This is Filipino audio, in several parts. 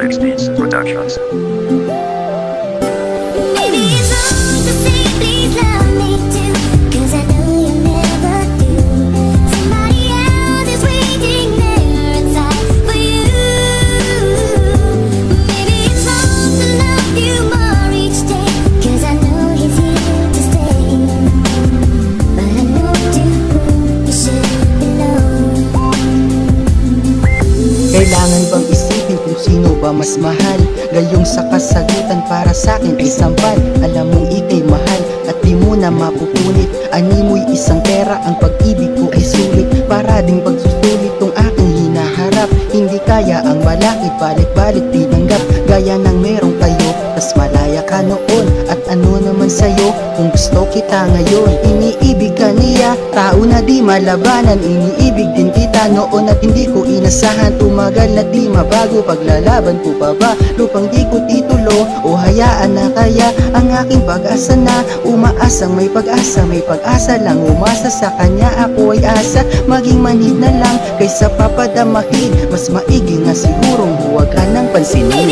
Alex Beats Productions. Kailangan bang isipin kung sino ba mas mahal? Gayong sa kasagutan para sa'kin ay sampal. Alam mong ika'y mahal at di mo na mapupunit. Ani mo'y isang pera, ang pag-ibig ko ay sulit. Para ding pagsusulit tong aking hinaharap. Hindi kaya ang malakit, balik-balik tinanggap. Gaya ng merong kayo, tas malaya ka noon. At ano naman sa'yo kung gusto kita ngayon? Iniibig ka niya, tao na di malabanan. Iniibig din kita noon at hindi ko inasahan. Tumagal na di mabago, paglalaban ko pa ba? Lupang di ko titulo o hayaan na kaya ang aking pag-asa na umaasang may pag-asa. May pag-asa lang umasa sa kanya, ako ay asa. Maging manhid na lang kaysa papadamahin. Mas maigi nga sigurong huwag ka nang pansinin.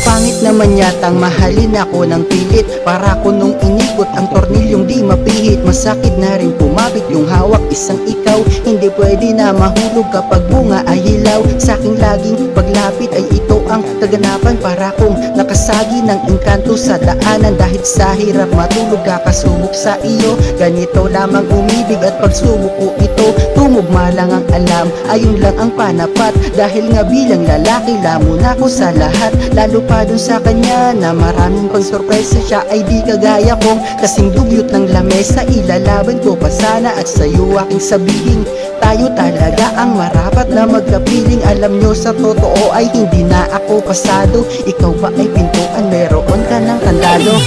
Pangit naman yatang mahalin ako ng pilit. Para ko nung inikot ang tornilyong di mapihit. Masakit na rin pumapit yung hawak isang ikaw. Hindi pwede na mahulog kapag bunga ay hilaw. Sa'king laging paglapit ay ito ang kaganapan. Para kong nakasagi ng engkanto sa daanan. Dahil sa hirap matulog kakasubok sa iyo. Ganito lamang umibig at pagsubok ko ito. Tumugma lang ang alam, ayun lang ang panapat. Dahil nga bilang lalaki lamon ako sa lahat. Lalo pa dun sa kanya na maraming pang sorpresa. Siya ay di kagaya kong kasing dugyot ng lamesa. Ilalaban ko pa sana at sa'yo aking sabihin, tayo talaga ang marapat na magkapiling. Alam nyo sa totoo ay hindi na ako pasado. Ikaw ba ay pintuan, meron ka ng kandado.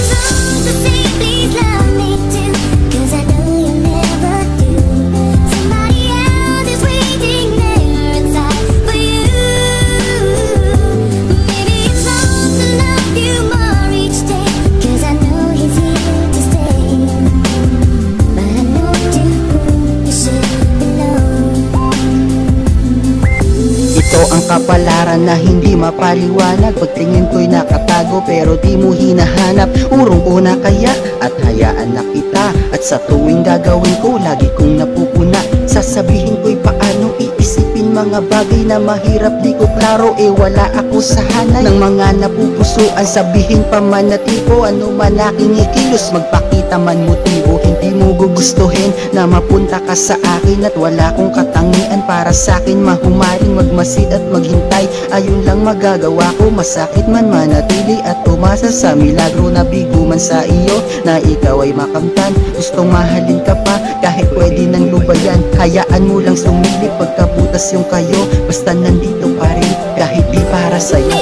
Ito ang kapalaran na hindi mapaliwanag. Pagtingin ko'y nakatago pero di mo hinahanap. Urong ko na kaya at hayaan na kita. At sa tuwing gagawin ko lagi kong napupuna. Sasabihin ko'y paano iisipin mga bagay na mahirap di ko klaro. Wala ako sa hanay ng mga napupusuan. Sabihin pa man na tipo, ano man aking ikilos. Magpakita man motibo, hindi mo gugustuhin na mapunta ka sa akin. At wala kong katangian para sa'kin mahumaling magmasid at maghintay. Ayun lang magagawa ko, masakit man manatili at umasa sa milagro na bigo man sa iyo na ikaw ay makamtan. Gustong mahalin ka pa kahit pwede nang lubayan. Hayaan mo lang sumilip pagkabutas yung kayo. Basta nandito pa rin kahit di para sa'yo.